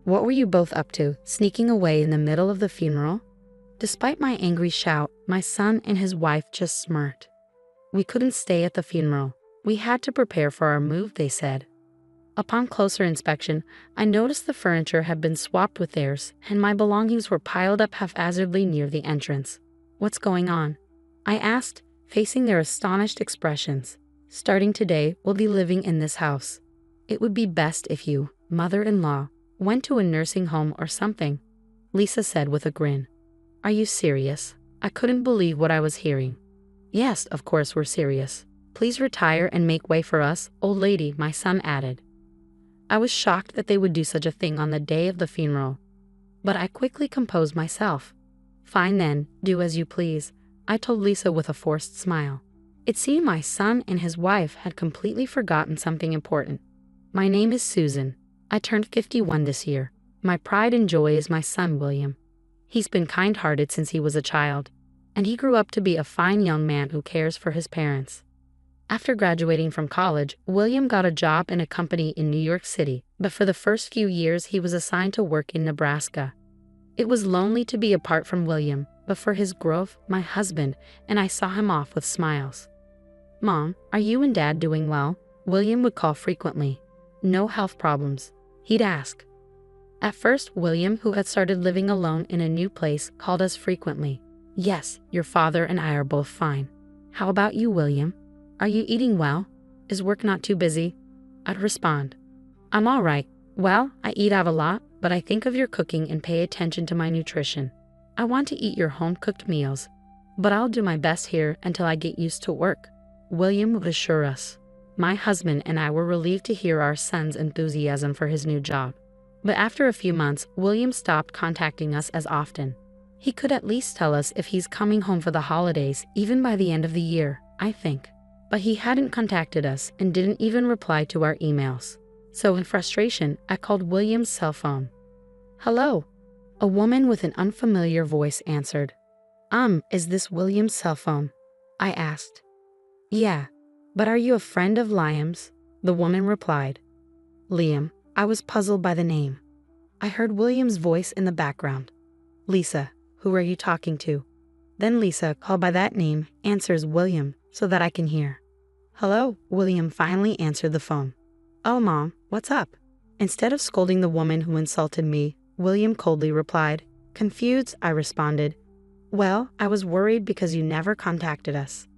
What were you both up to, sneaking away in the middle of the funeral? Despite my angry shout, my son and his wife just smirked. We couldn't stay at the funeral. We had to prepare for our move, they said. Upon closer inspection, I noticed the furniture had been swapped with theirs, and my belongings were piled up haphazardly near the entrance. What's going on? I asked, facing their astonished expressions. Starting today, we'll be living in this house. It would be best if you, mother-in-law, went to a nursing home or something, Lisa said with a grin. Are you serious? I couldn't believe what I was hearing. Yes, of course we're serious. Please retire and make way for us, old lady, my son added. I was shocked that they would do such a thing on the day of the funeral. But I quickly composed myself. Fine then, do as you please, I told Lisa with a forced smile. It seemed my son and his wife had completely forgotten something important. My name is Susan. I turned 51 this year. My pride and joy is my son William. He's been kind-hearted since he was a child, and he grew up to be a fine young man who cares for his parents. After graduating from college, William got a job in a company in New York City, but for the first few years he was assigned to work in Nebraska. It was lonely to be apart from William, but for his growth, my husband and I saw him off with smiles. Mom, are you and Dad doing well? William would call frequently. No health problems, he'd ask. At first, William, who had started living alone in a new place, called us frequently. Yes, your father and I are both fine. How about you, William? Are you eating well? Is work not too busy? I'd respond. I'm all right. Well, I eat out a lot, but I think of your cooking and pay attention to my nutrition. I want to eat your home-cooked meals, but I'll do my best here until I get used to work, William would assure us. My husband and I were relieved to hear our son's enthusiasm for his new job. But after a few months, William stopped contacting us as often. He could at least tell us if he's coming home for the holidays, even by the end of the year, I think. But he hadn't contacted us and didn't even reply to our emails. So in frustration, I called William's cell phone. Hello? A woman with an unfamiliar voice answered. Is this William's cell phone? I asked. Yeah, but are you a friend of Liam's? The woman replied. Liam, I was puzzled by the name. I heard William's voice in the background. Lisa, who are you talking to? Then Lisa, called by that name, answers William so that I can hear. Hello, William finally answered the phone. Oh, Mom, what's up? Instead of scolding the woman who insulted me, William coldly replied. Confused, I responded. Well, I was worried because you never contacted us.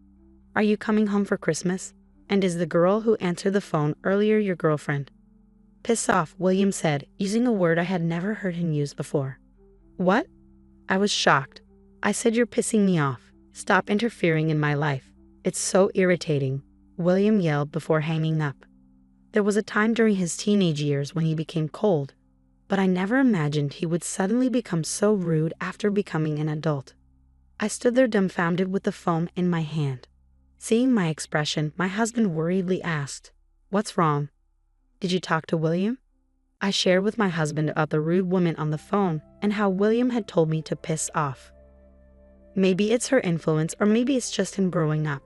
Are you coming home for Christmas? And is the girl who answered the phone earlier your girlfriend? Piss off, William said, using a word I had never heard him use before. What? I was shocked. I said you're pissing me off. Stop interfering in my life. It's so irritating, William yelled before hanging up. There was a time during his teenage years when he became cold, but I never imagined he would suddenly become so rude after becoming an adult. I stood there dumbfounded with the phone in my hand. Seeing my expression, my husband worriedly asked, What's wrong? Did you talk to William? I shared with my husband about the rude woman on the phone and how William had told me to piss off. Maybe it's her influence or maybe it's just him growing up.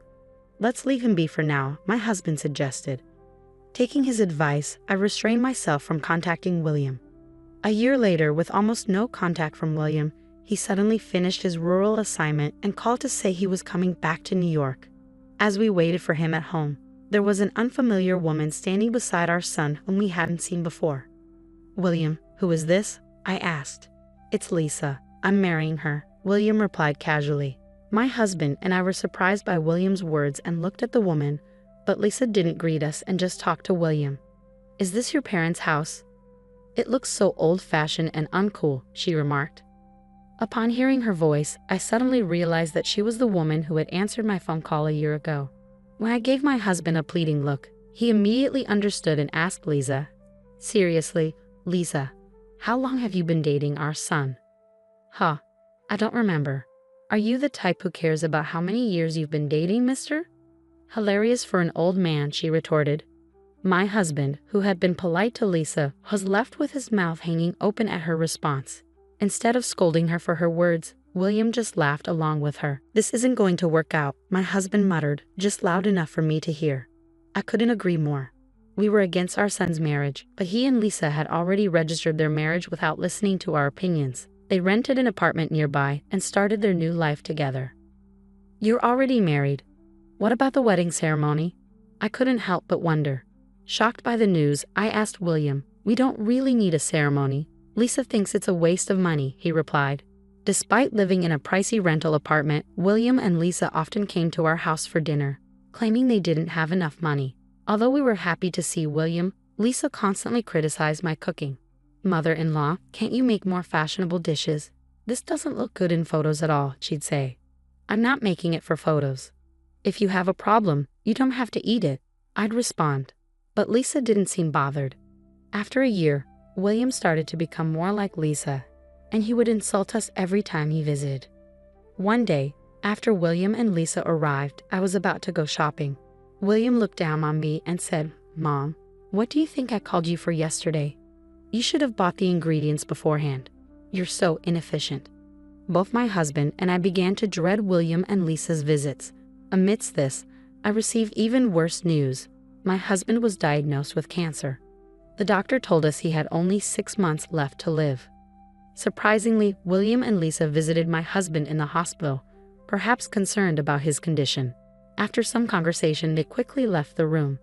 Let's leave him be for now, my husband suggested. Taking his advice, I restrained myself from contacting William. A year later, with almost no contact from William, he suddenly finished his rural assignment and called to say he was coming back to New York. As we waited for him at home, there was an unfamiliar woman standing beside our son whom we hadn't seen before. William, who is this? I asked. It's Lisa. I'm marrying her, William replied casually. My husband and I were surprised by William's words and looked at the woman, but Lisa didn't greet us and just talked to William. Is this your parents' house? It looks so old-fashioned and uncool, she remarked. Upon hearing her voice, I suddenly realized that she was the woman who had answered my phone call a year ago. When I gave my husband a pleading look, he immediately understood and asked Lisa, Seriously, Lisa, how long have you been dating our son? Huh, I don't remember. Are you the type who cares about how many years you've been dating, mister? Hilarious for an old man, she retorted. My husband, who had been polite to Lisa, was left with his mouth hanging open at her response. Instead of scolding her for her words, William just laughed along with her. This isn't going to work out, my husband muttered, just loud enough for me to hear. I couldn't agree more. We were against our son's marriage, but he and Lisa had already registered their marriage without listening to our opinions. They rented an apartment nearby and started their new life together. You're already married. What about the wedding ceremony? I couldn't help but wonder. Shocked by the news, I asked William. We don't really need a ceremony. Lisa thinks it's a waste of money, he replied. Despite living in a pricey rental apartment, William and Lisa often came to our house for dinner, claiming they didn't have enough money. Although we were happy to see William, Lisa constantly criticized my cooking. Mother-in-law, can't you make more fashionable dishes? This doesn't look good in photos at all, she'd say. I'm not making it for photos. If you have a problem, you don't have to eat it, I'd respond. But Lisa didn't seem bothered. After a year, William started to become more like Lisa, and he would insult us every time he visited. One day, after William and Lisa arrived, I was about to go shopping. William looked down on me and said, Mom, what do you think I called you for yesterday? You should have bought the ingredients beforehand. You're so inefficient. Both my husband and I began to dread William and Lisa's visits. Amidst this, I received even worse news. My husband was diagnosed with cancer. The doctor told us he had only 6 months left to live. Surprisingly, William and Lisa visited my husband in the hospital, perhaps concerned about his condition. After some conversation, they quickly left the room.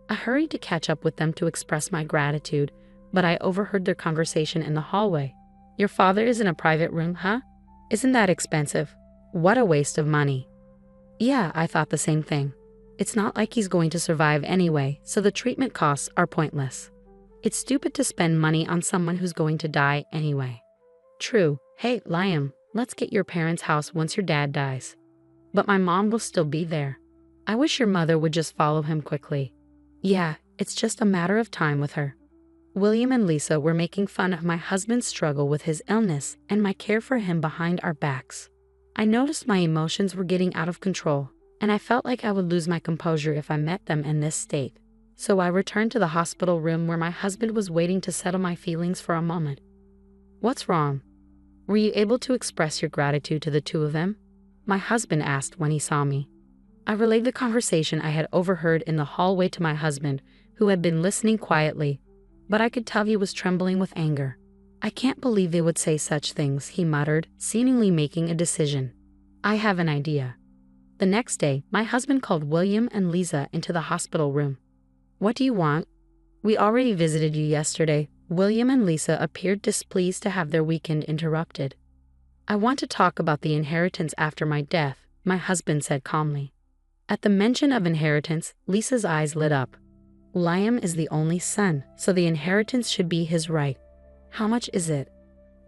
I hurried to catch up with them to express my gratitude, but I overheard their conversation in the hallway. Your father is in a private room, huh? Isn't that expensive? What a waste of money. Yeah, I thought the same thing. It's not like he's going to survive anyway, so the treatment costs are pointless. It's stupid to spend money on someone who's going to die anyway. True. Hey, Liam, let's get your parents' house once your dad dies. But my mom will still be there. I wish your mother would just follow him quickly. Yeah, it's just a matter of time with her. William and Lisa were making fun of my husband's struggle with his illness and my care for him behind our backs. I noticed my emotions were getting out of control, and I felt like I would lose my composure if I met them in this state. So I returned to the hospital room where my husband was waiting to settle my feelings for a moment. What's wrong? Were you able to express your gratitude to the two of them? My husband asked when he saw me. I relayed the conversation I had overheard in the hallway to my husband, who had been listening quietly, but I could tell he was trembling with anger. I can't believe they would say such things, he muttered, seemingly making a decision. I have an idea. The next day, my husband called William and Lisa into the hospital room. What do you want? We already visited you yesterday. William and Lisa appeared displeased to have their weekend interrupted. I want to talk about the inheritance after my death, my husband said calmly. At the mention of inheritance, Lisa's eyes lit up. Liam is the only son, so the inheritance should be his right. How much is it?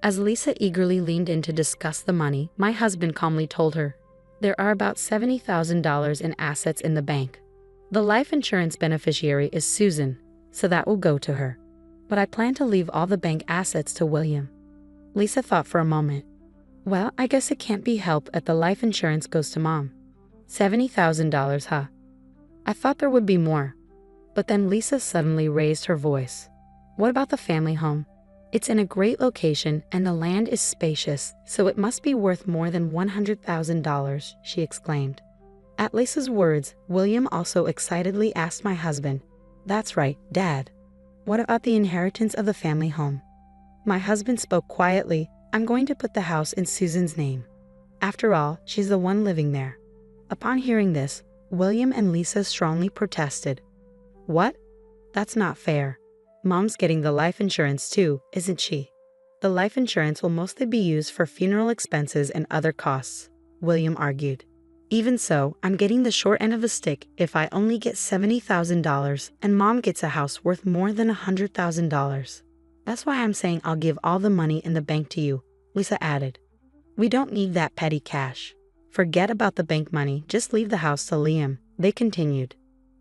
As Lisa eagerly leaned in to discuss the money, my husband calmly told her, there are about $70,000 in assets in the bank. The life insurance beneficiary is Susan, so that will go to her. But I plan to leave all the bank assets to William. Lisa thought for a moment. Well, I guess it can't be helped that the life insurance goes to Mom. $70,000, huh? I thought there would be more. But then Lisa suddenly raised her voice. What about the family home? It's in a great location and the land is spacious, so it must be worth more than $100,000, she exclaimed. At Lisa's words, William also excitedly asked my husband, That's right, Dad. What about the inheritance of the family home? My husband spoke quietly. I'm going to put the house in Susan's name. After all, she's the one living there. Upon hearing this, William and Lisa strongly protested. What? That's not fair. Mom's getting the life insurance too, isn't she? The life insurance will mostly be used for funeral expenses and other costs, William argued. Even so, I'm getting the short end of the stick if I only get $70,000 and Mom gets a house worth more than $100,000. That's why I'm saying I'll give all the money in the bank to you, Lisa added. We don't need that petty cash. Forget about the bank money, just leave the house to Liam, they continued.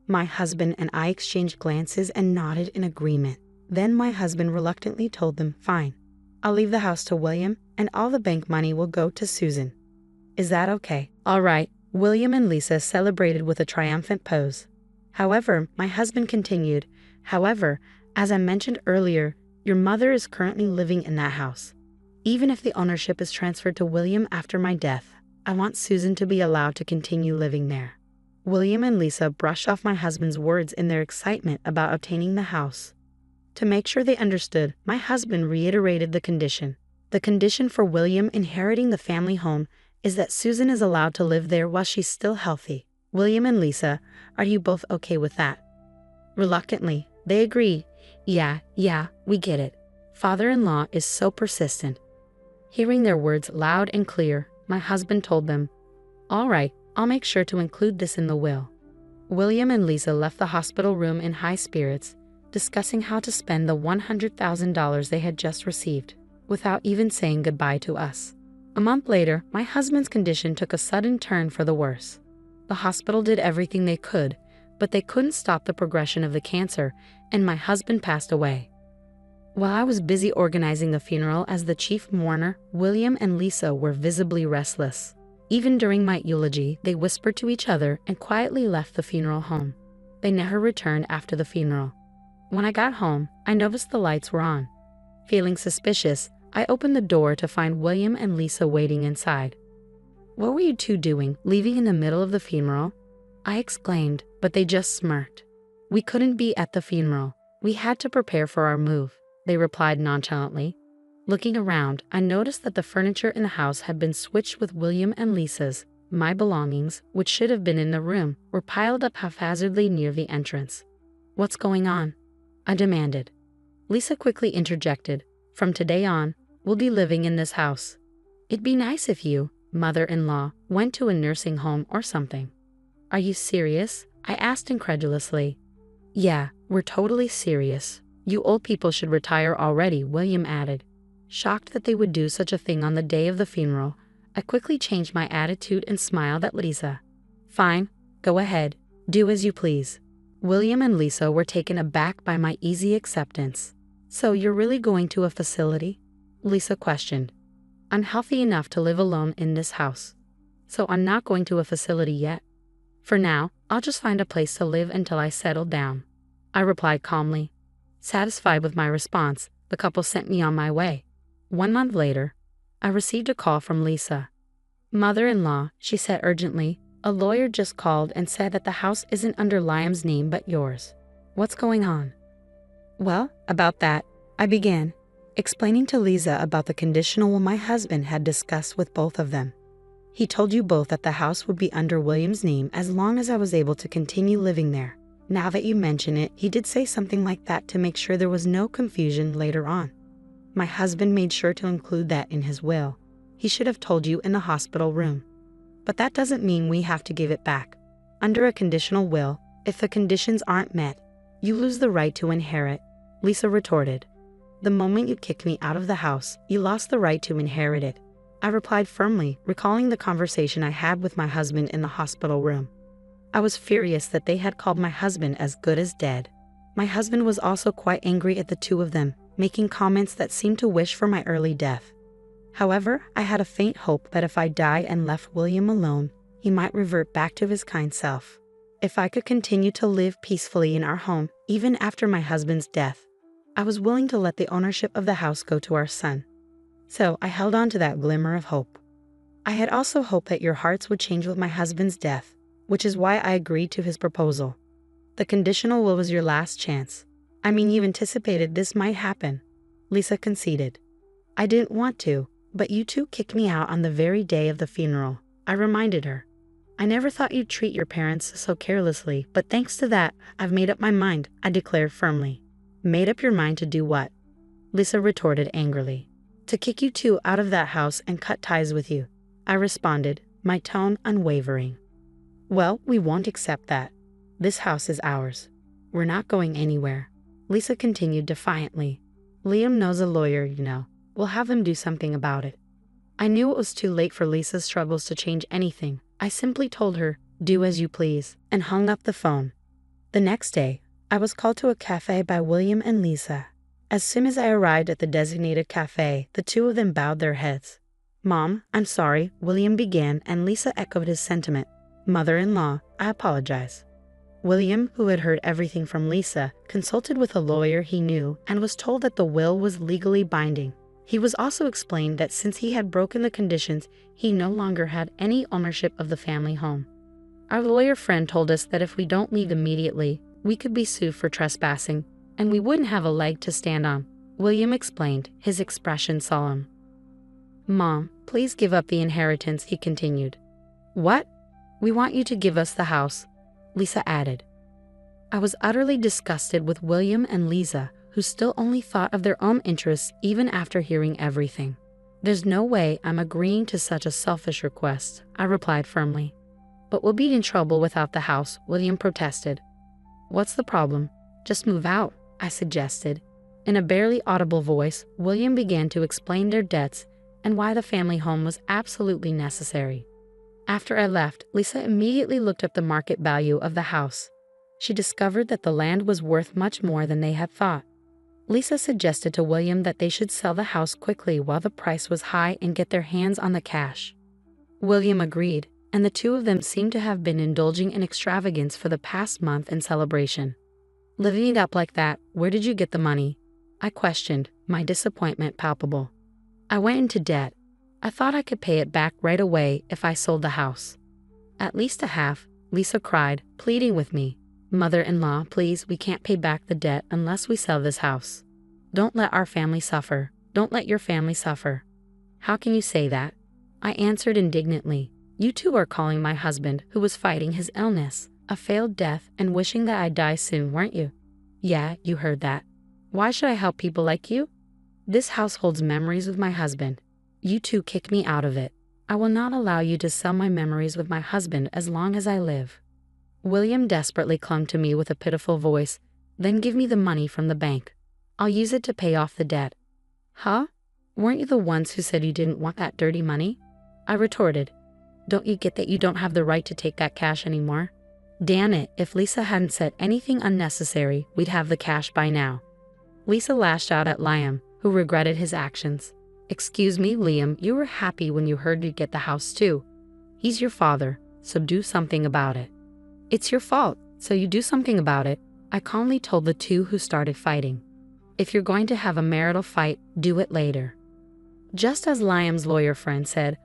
My husband and I exchanged glances and nodded in agreement. Then my husband reluctantly told them, Fine, I'll leave the house to William and all the bank money will go to Susan. Is that okay? All right, William and Lisa celebrated with a triumphant pose. However, my husband continued, as I mentioned earlier, your mother is currently living in that house. Even if the ownership is transferred to William after my death, I want Susan to be allowed to continue living there. William and Lisa brushed off my husband's words in their excitement about obtaining the house. To make sure they understood, my husband reiterated the condition. The condition for William inheriting the family home is that Susan is allowed to live there while she's still healthy. William and Lisa, are you both okay with that? Reluctantly, they agreed. Yeah, we get it. Father-in-law is so persistent. Hearing their words loud and clear, my husband told them, all right, I'll make sure to include this in the will. William and Lisa left the hospital room in high spirits, discussing how to spend the $100,000 they had just received, without even saying goodbye to us. A month later, my husband's condition took a sudden turn for the worse. The hospital did everything they could, but they couldn't stop the progression of the cancer, and my husband passed away. While I was busy organizing the funeral as the chief mourner, William and Lisa were visibly restless. Even during my eulogy, they whispered to each other and quietly left the funeral home. They never returned after the funeral. When I got home, I noticed the lights were on. Feeling suspicious, I opened the door to find William and Lisa waiting inside. What were you two doing, leaving in the middle of the funeral? I exclaimed, but they just smirked. We couldn't be at the funeral. We had to prepare for our move, they replied nonchalantly. Looking around, I noticed that the furniture in the house had been switched with William and Lisa's. My belongings, which should have been in the room, were piled up haphazardly near the entrance. What's going on? I demanded. Lisa quickly interjected. From today on, we'll be living in this house. It'd be nice if you, mother-in-law, went to a nursing home or something. Are you serious? I asked incredulously. Yeah, we're totally serious. You old people should retire already, William added. Shocked that they would do such a thing on the day of the funeral, I quickly changed my attitude and smiled at Lisa. Fine, go ahead, do as you please. William and Lisa were taken aback by my easy acceptance. So you're really going to a facility? Lisa questioned. I'm healthy enough to live alone in this house. So I'm not going to a facility yet. For now, I'll just find a place to live until I settle down. I replied calmly. Satisfied with my response, the couple sent me on my way. 1 month later, I received a call from Lisa. Mother-in-law, she said urgently, a lawyer just called and said that the house isn't under Liam's name but yours. What's going on? Well, about that, I began, explaining to Lisa about the conditional will my husband had discussed with both of them. He told you both that the house would be under William's name as long as I was able to continue living there. Now that you mention it, he did say something like that to make sure there was no confusion later on. My husband made sure to include that in his will. He should have told you in the hospital room. But that doesn't mean we have to give it back. Under a conditional will, if the conditions aren't met, you lose the right to inherit, Lisa retorted. The moment you kicked me out of the house, you lost the right to inherit it. I replied firmly, recalling the conversation I had with my husband in the hospital room. I was furious that they had called my husband as good as dead. My husband was also quite angry at the two of them, making comments that seemed to wish for my early death. However, I had a faint hope that if I died and left William alone, he might revert back to his kind self. If I could continue to live peacefully in our home, even after my husband's death, I was willing to let the ownership of the house go to our son. So I held on to that glimmer of hope. I had also hoped that your hearts would change with my husband's death, which is why I agreed to his proposal. The conditional will was your last chance. I mean, you anticipated this might happen. Lisa conceded. I didn't want to, but you two kicked me out on the very day of the funeral, I reminded her. I never thought you'd treat your parents so carelessly, but thanks to that, I've made up my mind, I declared firmly. Made up your mind to do what? Lisa retorted angrily. To kick you two out of that house and cut ties with you, I responded, my tone unwavering. Well, we won't accept that. This house is ours. We're not going anywhere. Lisa continued defiantly. Liam knows a lawyer, you know. We'll have him do something about it. I knew it was too late for Lisa's struggles to change anything. I simply told her, do as you please, and hung up the phone. The next day, I was called to a cafe by William and Lisa. As soon as I arrived at the designated cafe, the two of them bowed their heads. Mom, I'm sorry, William began, and Lisa echoed his sentiment. Mother-in-law, I apologize. William, who had heard everything from Lisa, consulted with a lawyer he knew and was told that the will was legally binding. He was also explained that since he had broken the conditions, he no longer had any ownership of the family home. Our lawyer friend told us that if we don't leave immediately, we could be sued for trespassing, and we wouldn't have a leg to stand on, William explained, his expression solemn. Mom, please give up the inheritance, he continued. What? We want you to give us the house, Lisa added. I was utterly disgusted with William and Lisa, who still only thought of their own interests even after hearing everything. There's no way I'm agreeing to such a selfish request, I replied firmly. But we'll be in trouble without the house, William protested. What's the problem? Just move out, I suggested. In a barely audible voice, William began to explain their debts and why the family home was absolutely necessary. After I left, Lisa immediately looked up the market value of the house. She discovered that the land was worth much more than they had thought. Lisa suggested to William that they should sell the house quickly while the price was high and get their hands on the cash. William agreed, and the two of them seemed to have been indulging in extravagance for the past month in celebration. Living it up like that, where did you get the money? I questioned, my disappointment palpable. I went into debt. I thought I could pay it back right away if I sold the house. At least a half, Lisa cried, pleading with me. Mother-in-law, please, we can't pay back the debt unless we sell this house. Don't let our family suffer. Don't let your family suffer. How can you say that? I answered indignantly. You two are calling my husband, who was fighting his illness, a failed death and wishing that I'd die soon, weren't you? Yeah, you heard that. Why should I help people like you? This house holds memories with my husband. You two kick me out of it. I will not allow you to sell my memories with my husband as long as I live. William desperately clung to me with a pitiful voice. Then give me the money from the bank. I'll use it to pay off the debt. Huh? Weren't you the ones who said you didn't want that dirty money? I retorted. Don't you get that you don't have the right to take that cash anymore? Damn it, if Lisa hadn't said anything unnecessary, we'd have the cash by now. Lisa lashed out at Liam, who regretted his actions. Excuse me, Liam, you were happy when you heard you'd get the house too. He's your father, so do something about it. It's your fault, so you do something about it, I calmly told the two who started fighting. If you're going to have a marital fight, do it later. Just as Liam's lawyer friend said,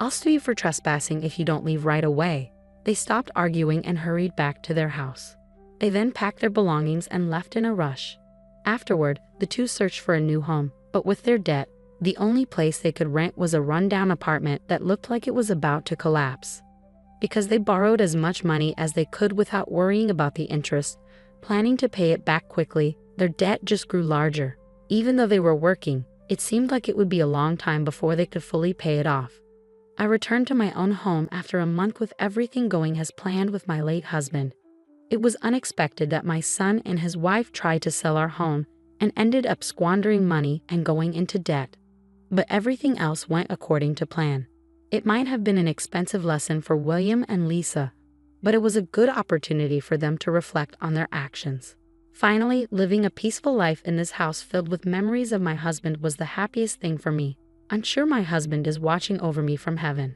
I'll sue you for trespassing if you don't leave right away. They stopped arguing and hurried back to their house. They then packed their belongings and left in a rush. Afterward, the two searched for a new home, but with their debt, the only place they could rent was a rundown apartment that looked like it was about to collapse. Because they borrowed as much money as they could without worrying about the interest, planning to pay it back quickly, their debt just grew larger. Even though they were working, it seemed like it would be a long time before they could fully pay it off. I returned to my own home after a month with everything going as planned with my late husband. It was unexpected that my son and his wife tried to sell our home and ended up squandering money and going into debt. But everything else went according to plan. It might have been an expensive lesson for William and Lisa, but it was a good opportunity for them to reflect on their actions. Finally, living a peaceful life in this house filled with memories of my husband was the happiest thing for me. I'm sure my husband is watching over me from heaven.